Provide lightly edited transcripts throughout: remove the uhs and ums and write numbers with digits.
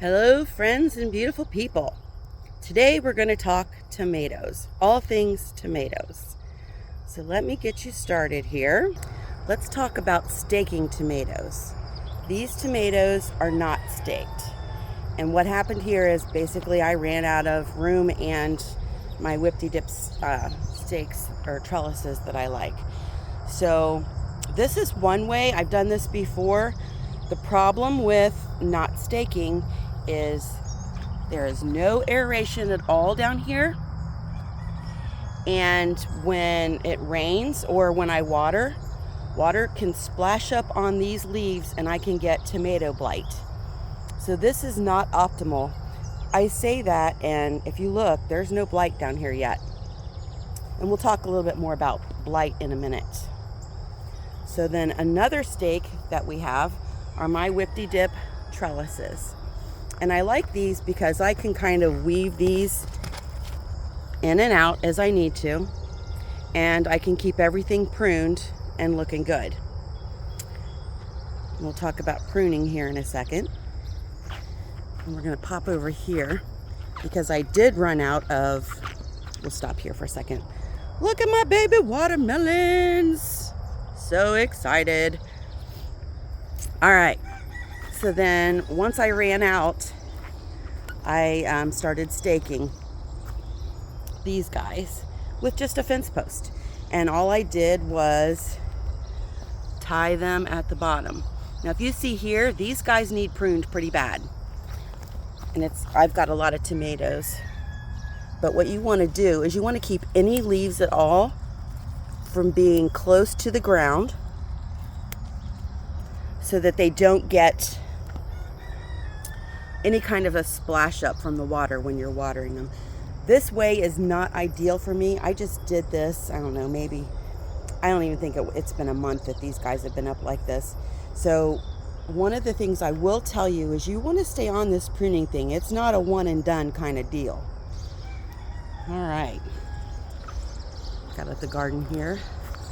Hello, friends and beautiful people. Today we're going to talk tomatoes, all things tomatoes. So let me get you started here. Let's talk about staking tomatoes. These tomatoes are not staked. And what happened here is basically I ran out of room and my whip-de-dip stakes or trellises that I like. So this is one way. I've done this before. The problem with not staking is there is no aeration at all down here, and when it rains or when I water can splash up on these leaves and I can get tomato blight. So this is not optimal. I say that, and if you look, there's no blight down here yet, and we'll talk a little bit more about blight in a minute. So then another stake that we have are my whip-de-dip trellises. And I like these because I can kind of weave these in and out as I need to. And I can keep everything pruned and looking good. We'll talk about pruning here in a second. And we're going to pop over here because I did run out of... We'll stop here for a second. Look at my baby watermelons. So excited. All right. So then once I ran out, I started staking these guys with just a fence post. And all I did was tie them at the bottom. Now if you see here, these guys need pruned pretty bad. And I've got a lot of tomatoes. But what you want to do is you want to keep any leaves at all from being close to the ground so that they don't get any kind of a splash up from the water when you're watering them. This way is not ideal for me. I just did this, I don't know, maybe, I don't even think it's been a month that these guys have been up like this. So one of the things I will tell you is you want to stay on this pruning thing. It's not a one and done kind of deal. All right. Got at the garden here.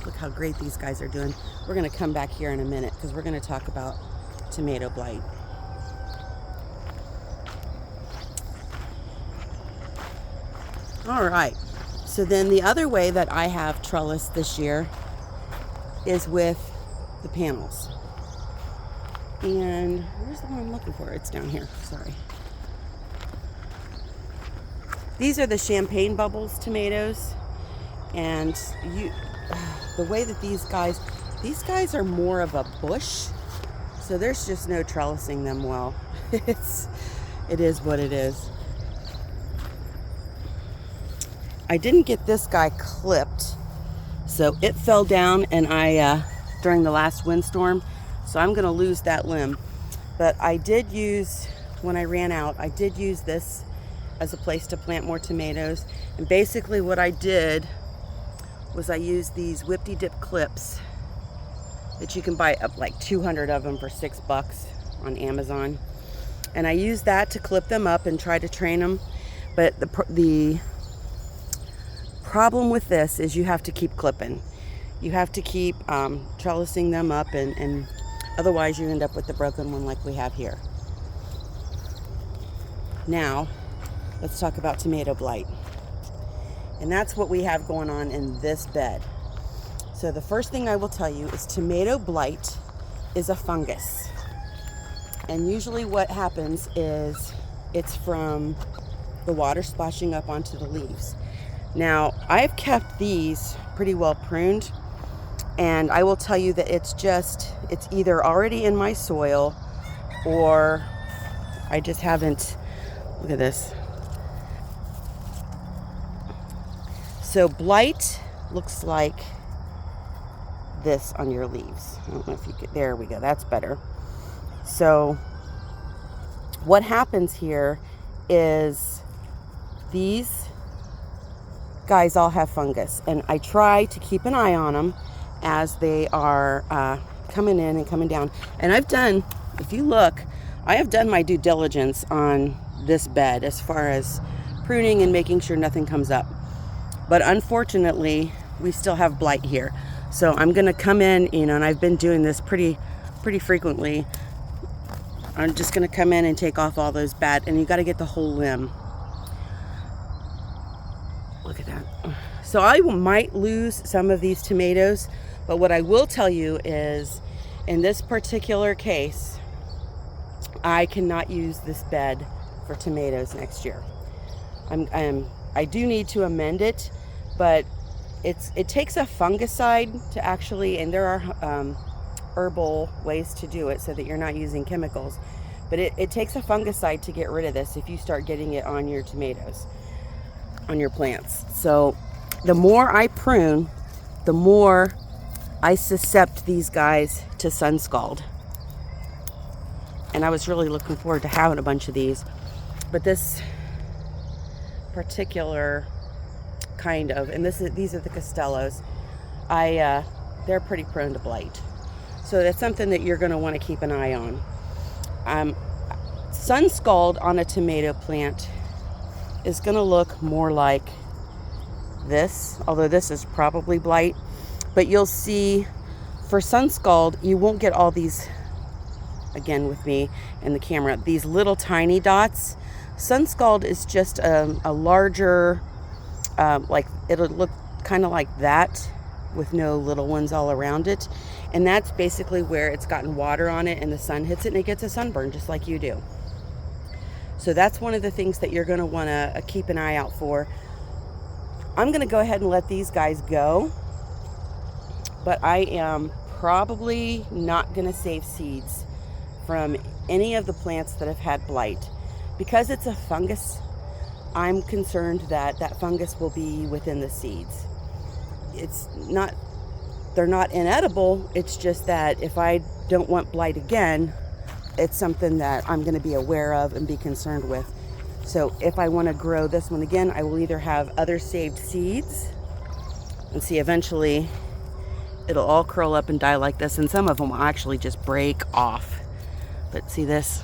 Look how great these guys are doing. We're going to come back here in a minute because we're going to talk about tomato blight. All right, so then the other way that I have trellis this year is with the panels. And where's the one I'm looking for? It's down here, sorry. These are the champagne bubbles tomatoes. And the way that these guys are more of a bush. So there's just no trellising them well. It is what it is. I didn't get this guy clipped, so it fell down and during the last windstorm, so I'm gonna lose that limb. But I did use, when I ran out, I did use this as a place to plant more tomatoes. And basically what I did was I used these whip-de-dip clips that you can buy up like 200 of them for $6 on Amazon. And I used that to clip them up and try to train them. But the problem with this is you have to keep clipping. You have to keep trellising them up, and otherwise you end up with the broken one like we have here. Now, let's talk about tomato blight. And that's what we have going on in this bed. So the first thing I will tell you is tomato blight is a fungus. And usually what happens is it's from the water splashing up onto the leaves. Now, I've kept these pretty well pruned, and I will tell you that it's either already in my soil or I just haven't. Look at this. So blight looks like this on your leaves. I don't know if you could, there we go, that's better. So what happens here is these guys all have fungus, and I try to keep an eye on them as they are coming in and coming down. And I've done, if you look, I have done my due diligence on this bed as far as pruning and making sure nothing comes up. But unfortunately, we still have blight here. So I'm gonna come in, and I've been doing this pretty frequently. I'm just going to come in and take off all those bad, and you got to get the whole limb. Look at that. So I might lose some of these tomatoes, but what I will tell you is, in this particular case, I cannot use this bed for tomatoes next year. I do need to amend it, but it takes a fungicide to actually, and there are herbal ways to do it so that you're not using chemicals, but it takes a fungicide to get rid of this if you start getting it on your tomatoes, on your plants. So the more I prune, the more I suscept these guys to sun scald. And I was really looking forward to having a bunch of these, but this particular kind of, and these are the Costellos, they're pretty prone to blight. So that's something that you're going to want to keep an eye on. Sun scald on a tomato plant is going to look more like this, although this is probably blight. But you'll see for sun scald, you won't get all these, again with me and the camera, these little tiny dots. Sun scald is just a larger, like it'll look kind of like that with no little ones all around it. And that's basically where it's gotten water on it and the sun hits it and it gets a sunburn just like you do. So that's one of the things that you're going to want to keep an eye out for. I'm going to go ahead and let these guys go, but I am probably not going to save seeds from any of the plants that have had blight. Because it's a fungus, I'm concerned that that fungus will be within the seeds. They're not inedible, it's just that if I don't want blight again, it's something that I'm going to be aware of and be concerned with. So if I want to grow this one again, I will either have other saved seeds, and see, eventually it'll all curl up and die like this, and some of them will actually just break off. But see this?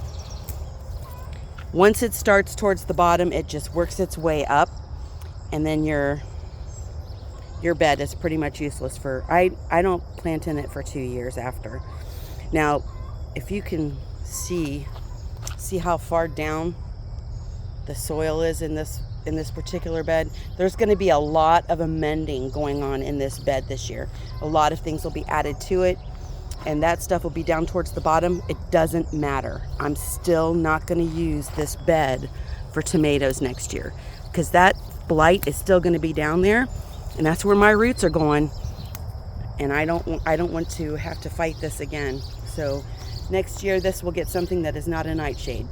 Once it starts towards the bottom, it just works its way up, and then your bed is pretty much useless for, I don't plant in it for 2 years after. Now, if you can see how far down the soil is in this particular bed, there's going to be a lot of amending going on in this bed this year. A lot of things will be added to it, and that stuff will be down towards the bottom. It doesn't matter. I'm still not going to use this bed for tomatoes next year, because that blight is still going to be down there, and that's where my roots are going, and I don't want to have to fight this again. So next year this will get something that is not a nightshade.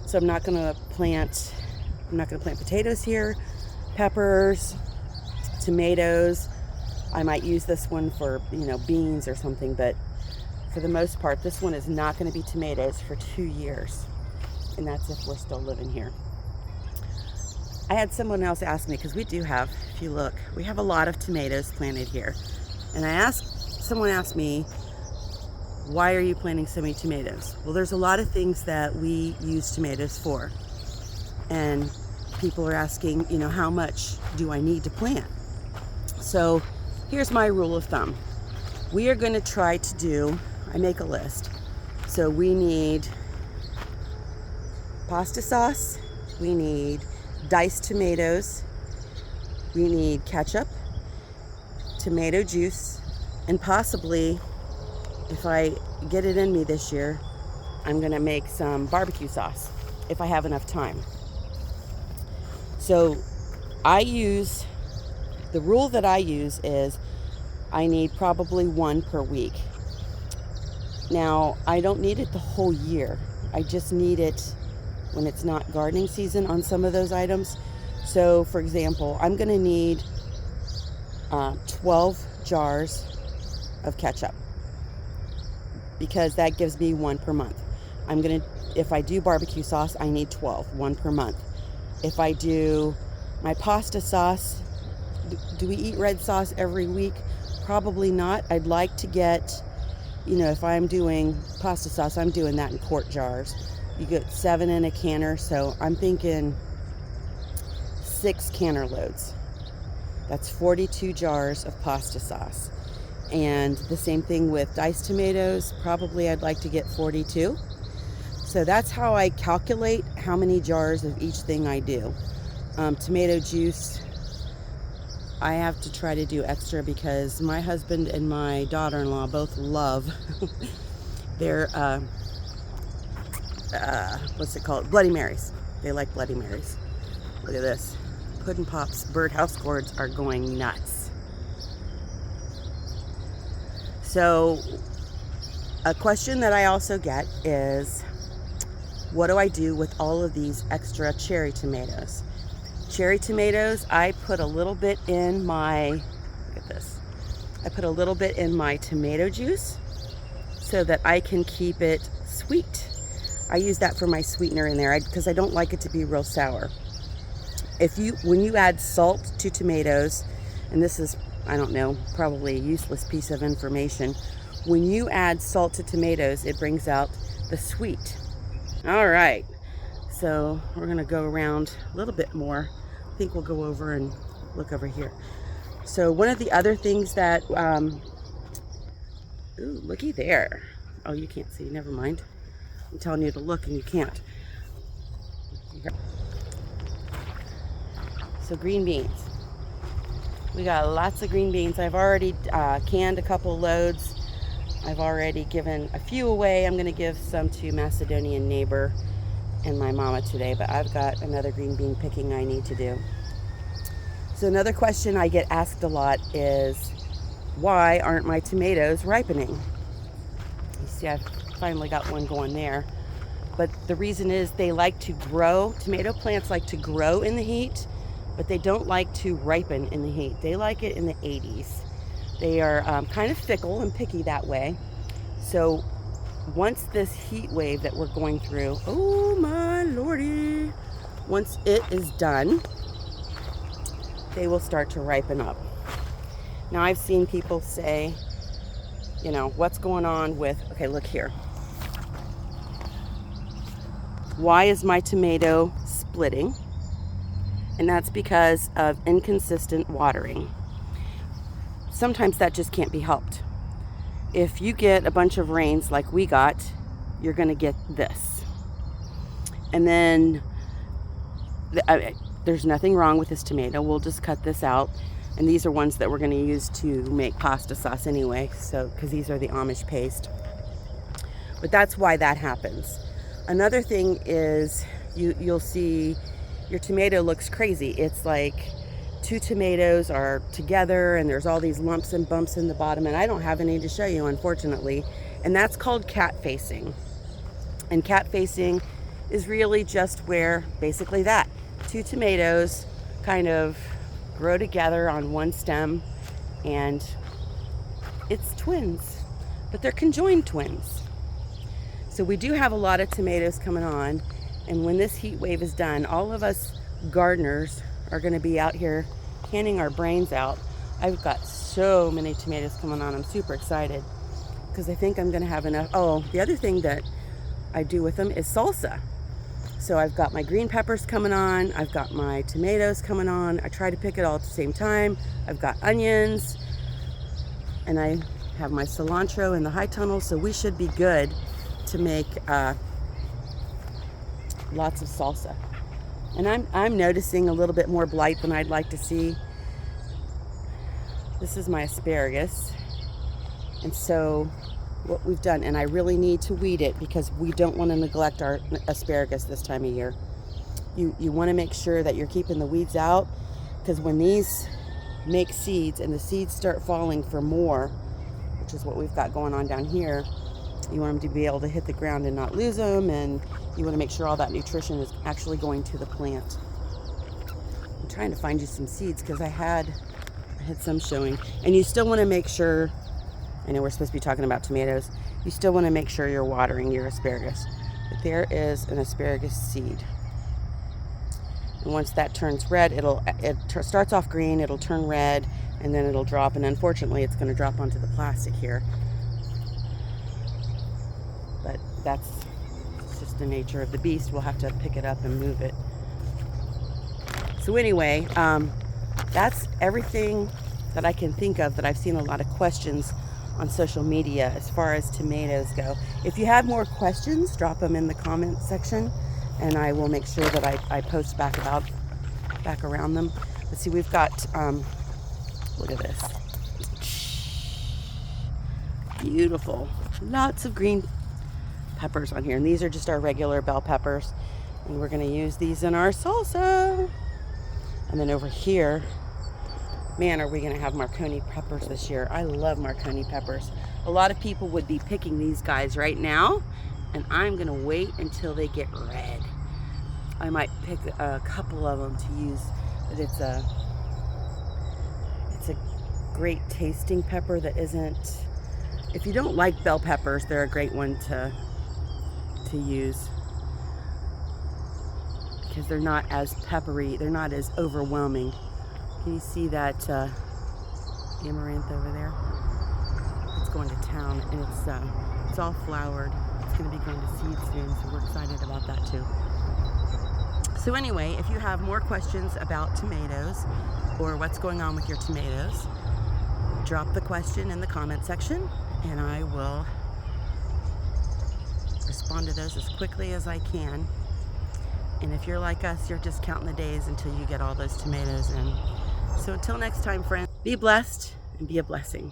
So I'm not going to plant potatoes here, peppers, tomatoes. I might use this one for, beans or something, but for the most part, this one is not going to be tomatoes for 2 years. And that's if we're still living here. I had someone else ask me, because we do have, if you look, we have a lot of tomatoes planted here. And someone asked me, why are you planting so many tomatoes? Well, there's a lot of things that we use tomatoes for. And people are asking, how much do I need to plant? So here's my rule of thumb. We are going to try to do, I make a list. So we need pasta sauce, we need diced tomatoes, we need ketchup, tomato juice, and possibly, if I get it in me this year, I'm going to make some barbecue sauce if I have enough time. So the rule that I use is I need probably one per week. Now, I don't need it the whole year. I just need it when it's not gardening season on some of those items. So, for example, I'm going to need 12 jars of ketchup, because that gives me one per month. If I do barbecue sauce, I need 12, one per month. If I do my pasta sauce, do we eat red sauce every week? Probably not. I'd like to get, if I'm doing pasta sauce, I'm doing that in quart jars. You get 7 in a canner, so I'm thinking 6 canner loads. That's 42 jars of pasta sauce. And the same thing with diced tomatoes. Probably I'd like to get 42. So that's how I calculate how many jars of each thing I do. Tomato juice, I have to try to do extra because my husband and my daughter-in-law both love their, what's it called? Bloody Marys. They like Bloody Marys. Look at this. Puddin' Pop's birdhouse gourds are going nuts. So a question that I also get is, what do I do with all of these extra cherry tomatoes? Cherry tomatoes, I put a little bit in my, look at this. I put a little bit in my tomato juice so that I can keep it sweet. I use that for my sweetener in there because I don't like it to be real sour. When you add salt to tomatoes, and this is, I don't know, probably a useless piece of information. When you add salt to tomatoes, it brings out the sweet. All right, so we're gonna go around a little bit more. I think we'll go over and look over here. So one of the other things that, ooh, looky there. Oh, you can't see, never mind. I'm telling you to look and you can't. So green beans. We got lots of green beans. I've already canned a couple loads. I've already given a few away. I'm gonna give some to Macedonian neighbor and my mama today, but I've got another green bean picking I need to do. So another question I get asked a lot is, why aren't my tomatoes ripening? You see, I've finally got one going there. But the reason is they like to grow, tomato plants like to grow in the heat, but they don't like to ripen in the heat. They like it in the 80s. They are kind of fickle and picky that way. So once this heat wave that we're going through, oh my lordy, once it is done, they will start to ripen up. Now I've seen people say, you know, what's going on with, okay, look here. Why is my tomato splitting? And that's because of inconsistent watering. Sometimes that just can't be helped. If you get a bunch of rains like we got, you're gonna get this. And then there's nothing wrong with this tomato. We'll just cut this out. And these are ones that we're gonna use to make pasta sauce anyway, so because these are the Amish paste. But that's why that happens. Another thing is you'll see your tomato looks crazy. It's like two tomatoes are together and there's all these lumps and bumps in the bottom, and I don't have any to show you, unfortunately. And that's called cat facing. And cat facing is really just where, basically that, two tomatoes kind of grow together on one stem, and it's twins, but they're conjoined twins. So we do have a lot of tomatoes coming on, and when this heat wave is done, all of us gardeners are going to be out here canning our brains out. I've got so many tomatoes coming on. I'm super excited because I think I'm going to have enough. Oh, the other thing that I do with them is salsa. So I've got my green peppers coming on. I've got my tomatoes coming on. I try to pick it all at the same time. I've got onions, and I have my cilantro in the high tunnel. So we should be good to make lots of salsa. And I'm noticing a little bit more blight than I'd like to see. This is my asparagus. And so what we've done, and I really need to weed it because we don't want to neglect our asparagus this time of year. You want to make sure that you're keeping the weeds out, because when these make seeds and the seeds start falling for more, which is what we've got going on down here, you want them to be able to hit the ground and not lose them, and you want to make sure all that nutrition is actually going to the plant. I'm trying to find you some seeds because I had some showing. And you still want to make sure, I know we're supposed to be talking about tomatoes, you still want to make sure you're watering your asparagus. But there is an asparagus seed. And once that turns red, it starts off green, it'll turn red, and then it'll drop, and unfortunately it's going to drop onto the plastic here. But that's just the nature of the beast. We'll have to pick it up and move it. So anyway, that's everything that I can think of that I've seen a lot of questions on social media as far as tomatoes go. If you have more questions, drop them in the comment section, and I will make sure that I post back around them. Let's see, we've got, look at this. Beautiful. Lots of green peppers on here, and these are just our regular bell peppers, and we're going to use these in our salsa. And then over here, man, are we going to have Marconi peppers this year. I love Marconi peppers. A lot of people would be picking these guys right now, and I'm going to wait until they get red. I might pick a couple of them to use, but it's a great tasting pepper that isn't, if you don't like bell peppers, they're a great one to use, because they're not as peppery, they're not as overwhelming. Can you see that amaranth over there? It's going to town, and it's all flowered. It's going to be going to seed soon, so we're excited about that too. So anyway, if you have more questions about tomatoes or what's going on with your tomatoes, drop the question in the comment section, and I will respond to those as quickly as I can. And if you're like us, you're just counting the days until you get all those tomatoes in. So until next time, friends, be blessed and be a blessing.